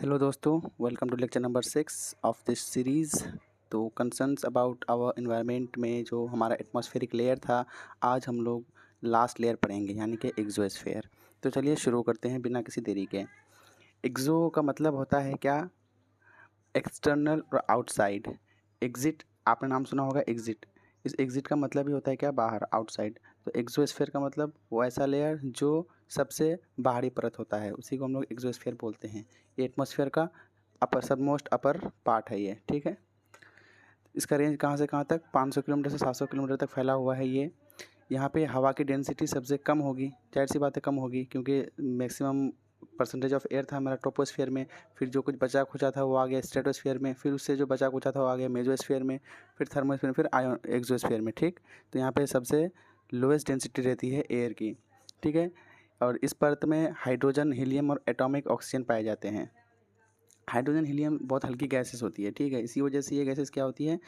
Hello दोस्तों, welcome to lecture number 6 of this series. तो concerns about our environment में जो हमारा एटमॉस्फेरिक लेयर था, आज हम लोग लास्ट लेयर पढ़ेंगे यानी कि एक्सोस्फेयर। तो चलिए शुरू करते हैं बिना किसी देरी के। एक्सो का मतलब होता है क्या? एक्सटर्नल और आउटसाइड। एग्जिट, आपने नाम सुना होगा एग्जिट। इस एग्जिट का मतलब ही होता है क्या? बाहर, आउटसाइड। तो एक्सोस्फेयर का मतलब वो ऐसा लेयर जो सबसे बाहरी परत होता है, उसी को हम लोग एक्सोस्फेयर बोलते हैं। ये एटमॉस्फेयर का अपर सबमोस्ट अपर पार्ट है ये, ठीक है। इसका रेंज कहाँ से कहाँ तक? 500 किलोमीटर से 700 किलोमीटर तक फैला हुआ है ये। यहाँ पे हवा की डेंसिटी सबसे कम होगी, जाहिर सी बात है कम होगी, क्योंकि मैक्सिमम परसेंटेज ऑफ एयर था हमारा ट्रोपोस्फियर में। फिर जो कुछ बचा खुचा था वो आ गया स्ट्रेटोस्फियर में, फिर उससे जो बचा खुचा था वो आ गया मेसोस्फियर में, फिर थर्मोस्फियर में, फिर आयोन एक्सोस्फियर में, ठीक। तो यहाँ पे सबसे लोएस्ट डेंसिटी रहती है एयर की, ठीक है। और इस परत में हाइड्रोजन, हीलियम और एटॉमिक ऑक्सीजन पाए जाते हैं। हाइड्रोजन, हीलियम बहुत हल्की गैसेस होती है, ठीक है। इसी वजह से ये गैसेस क्या होती है,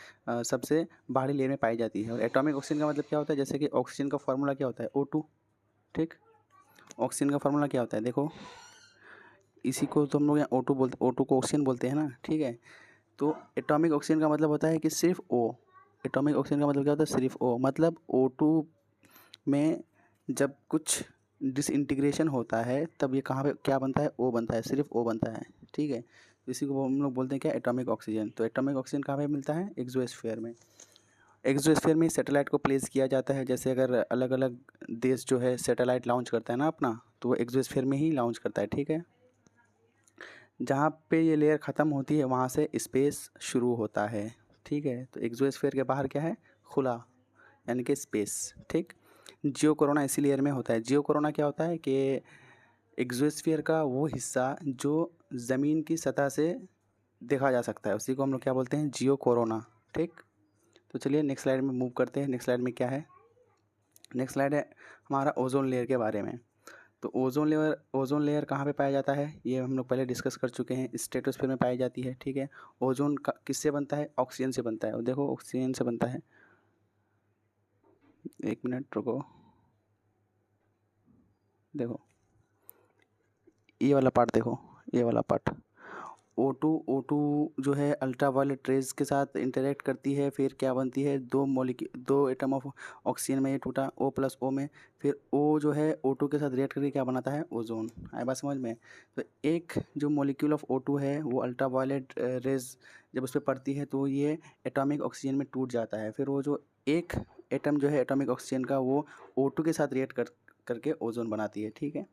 सबसे बाहरी लेयर में पाई जाती है। और एटॉमिक ऑक्सीजन का मतलब क्या होता है? जैसे कि ऑक्सीजन का फार्मूला क्या होता है? O2, ठीक। ऑक्सीजन का फार्मूला क्या होता है? देखो, इसी को तो हम लोग यहाँ O2 बोलते, O2 को ऑक्सीजन बोलते हैं ना, ठीक है। तो एटॉमिक ऑक्सीजन का मतलब होता है कि सिर्फ O। एटॉमिक ऑक्सीजन का मतलब क्या होता है? सिर्फ O। मतलब O2 में जब कुछ डिसइंटीग्रेशन होता है तब ये कहाँ पे क्या बनता है? O बनता है, सिर्फ O बनता है, ठीक है। इसी को हम लोग बोलते हैं क्या? Atomic oxygen. तो एटॉमिक ऑक्सीजन कहाँ पे मिलता है? एक्सोस्फीयर में। एक्सोस्फीयर में सैटेलाइट को प्लेस किया जाता है। जैसे अगर अलग अलग देश जो है सैटेलाइट लॉन्च करता है ना अपना, तो वो एक्सोस्फीयर में ही लॉन्च करता है, ठीक है। जहाँ पे ये लेयर ख़त्म होती है वहाँ से स्पेस शुरू होता है, ठीक है। तो एक्सोस्फीयर के बाहर क्या है? खुला, यानी कि स्पेस, ठीक। जियो कोरोना इसी लेयर में होता है। जियो कोरोना क्या होता है कि एक्सोस्फीयर का वो हिस्सा जो ज़मीन की सतह से देखा जा सकता है, उसी को हम लोग क्या बोलते हैं? जियो कोरोना, ठीक। तो चलिए नेक्स्ट स्लाइड में मूव करते हैं। नेक्स्ट स्लाइड में क्या है? नेक्स्ट स्लाइड है हमारा ओजोन लेयर के बारे में। तो ओजोन लेयर कहाँ पे पाया जाता है? ये हम लोग पहले डिस्कस कर चुके हैं। स्ट्रेटोस्फीयर में पाई जाती है, ठीक है। ओजोन किससे बनता है? ऑक्सीजन से बनता है। और देखो ऑक्सीजन से बनता है, एक मिनट रुको, देखो ये वाला पार्ट, देखो ये वाला पार्ट। O2 जो है अल्ट्रा वायलेट रेज के साथ इंटरेक्ट करती है, फिर क्या बनती है? दो एटम ऑफ ऑक्सीजन में ये टूटा O+O में, फिर O जो है O2 के साथ रिएक्ट करके क्या बनाता है? ओजोन। आए बात समझ में? तो एक जो मॉलिक्यूल ऑफ O2 है वो अल्ट्रा वायलेट रेज जब उस पर पड़ती है तो ये एटॉमिक ऑक्सीजन में टूट जाता है। फिर वो जो एक एटम जो है एटॉमिक ऑक्सीजन का, वो O2 के साथ रिएक्ट करके ओजोन बनाती है, ठीक है।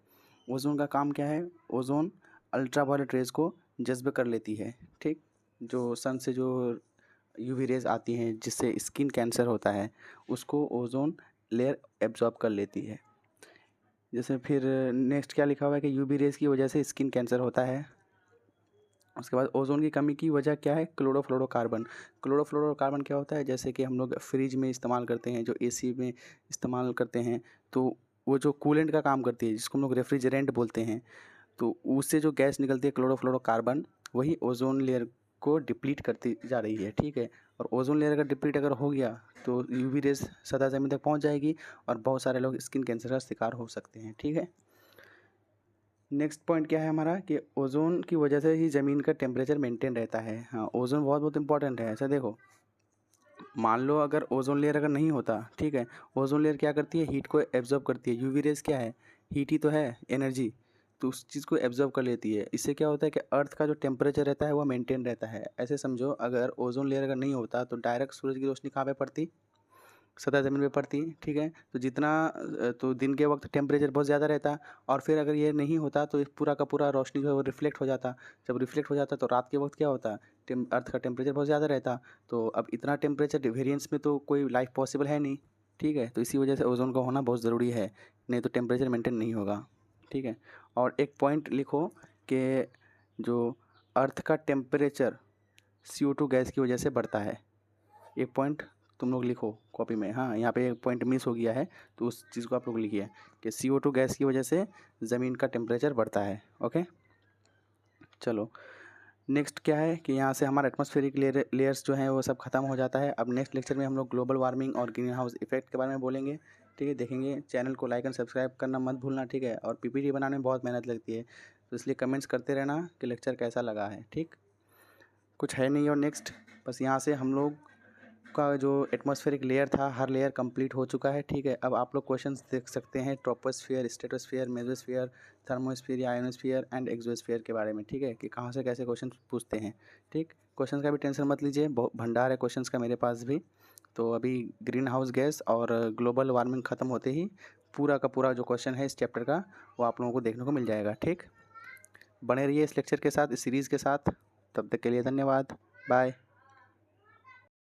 ओजोन का काम क्या है? ओजोन अल्ट्रा वायलेट रेज को जज़्ब कर लेती है, ठीक। जो सन से जो यूवी रेज आती हैं जिससे स्किन कैंसर होता है, उसको ओजोन लेयर एब्जॉर्ब कर लेती है। जैसे फिर नेक्स्ट क्या लिखा हुआ है कि यूवी रेज की वजह से स्किन कैंसर होता है। उसके बाद ओजोन की कमी की वजह क्या है? क्लोरोफ्लोरोकार्बन। क्लोरोफ्लोरोकार्बन क्या होता है? जैसे कि हम लोग फ्रिज में इस्तेमाल करते हैं, जो एसी में इस्तेमाल करते हैं, तो वो जो कूलेंट का काम करती है, जिसको हम लोग रेफ्रिजरेंट बोलते हैं, तो उससे जो गैस निकलती है क्लोरोफ्लोरोकार्बन, वही ओजोन लेयर को डिप्लीट करती जा रही है, ठीक है। और ओजोन लेयर अगर डिप्लीट अगर हो गया तो यूवी रेज सतह ज़मीन तक पहुंच जाएगी और बहुत सारे लोग स्किन कैंसर का शिकार हो सकते हैं, ठीक है। नेक्स्ट पॉइंट क्या है हमारा कि ओजोन की वजह से ही ज़मीन का टेम्परेचर मेंटेन रहता है। हाँ, ओजोन बहुत बहुत इंपॉर्टेंट है। ऐसा देखो, मान लो अगर ओजोन लेयर अगर नहीं होता, ठीक है, ओजोन लेयर क्या करती है? हीट को एब्जॉर्ब करती है। यूवी रेज क्या है? हीट ही तो है, एनर्जी। तो उस चीज़ को एब्जॉर्ब कर लेती है। इससे क्या होता है कि अर्थ का जो टेम्परेचर रहता है वो मेंटेन रहता है। ऐसे समझो, अगर ओजोन लेयर अगर नहीं होता तो डायरेक्ट सूरज की रोशनी कहाँ पे पड़ती? सतह ज़मीन पे पड़ती, ठीक है। तो जितना तो दिन के वक्त टेम्परेचर बहुत ज़्यादा रहता, और फिर अगर ये नहीं होता तो पूरा का पूरा रोशनी जो है वो रिफ्लेक्ट हो जाता। जब रिफ्लेक्ट हो जाता तो रात के वक्त क्या होता? अर्थ का टेम्परेचर बहुत ज़्यादा रहता। तो अब इतना टेम्परेचर वेरिएंस में तो कोई लाइफ पॉसिबल है नहीं, ठीक है। तो इसी वजह से ओजोन का होना बहुत ज़रूरी है, नहीं तो टेम्परेचर मेंटेन नहीं होगा, ठीक है। और एक पॉइंट लिखो कि जो अर्थ का टेम्परेचर CO2 गैस की वजह से बढ़ता है। एक पॉइंट तुम लोग लिखो कॉपी में। हाँ, यहाँ पे एक पॉइंट मिस हो गया है, तो उस चीज़ को आप लोग लिखिए कि CO2 गैस की वजह से ज़मीन का टेम्परेचर बढ़ता है। ओके, चलो नेक्स्ट क्या है कि यहाँ से हमारा एटमॉस्फेरिक लेयर्स जो हैं वो सब खत्म हो जाता है। अब नेक्स्ट लेक्चर में हम लोग ग्लोबल वार्मिंग और ग्रीन हाउस इफेक्ट के बारे में बोलेंगे, ठीक है। देखेंगे, चैनल को लाइक एंड सब्सक्राइब करना मत भूलना, ठीक है। और PPT बनाने में बहुत मेहनत लगती है, तो इसलिए कमेंट्स करते रहना कि लेक्चर कैसा लगा है। ठीक, कुछ है नहीं और नेक्स्ट बस यहाँ से हम लोग का जो एटमॉस्फेरिक लेयर था हर लेयर कंप्लीट हो चुका है। ठीक है, अब आप लोग क्वेश्चंस देख सकते हैं troposphere, stratosphere, mesosphere, thermosphere, ionosphere and exosphere के बारे में। ठीक है, कि कहाँ से कैसे क्वेश्चन पूछते हैं। ठीक, क्वेश्चन का भी टेंशन मत लीजिए, बहुत भंडार है क्वेश्चंस का मेरे पास भी। तो अभी ग्रीन हाउस गैस और ग्लोबल वार्मिंग ख़त्म होते ही पूरा का पूरा जो क्वेश्चन है इस चैप्टर का वो आप लोगों को देखने को मिल जाएगा। ठीक, बने रहिए इस लेक्चर के साथ, इस सीरीज़ के साथ। तब तक के लिए धन्यवाद, बाय।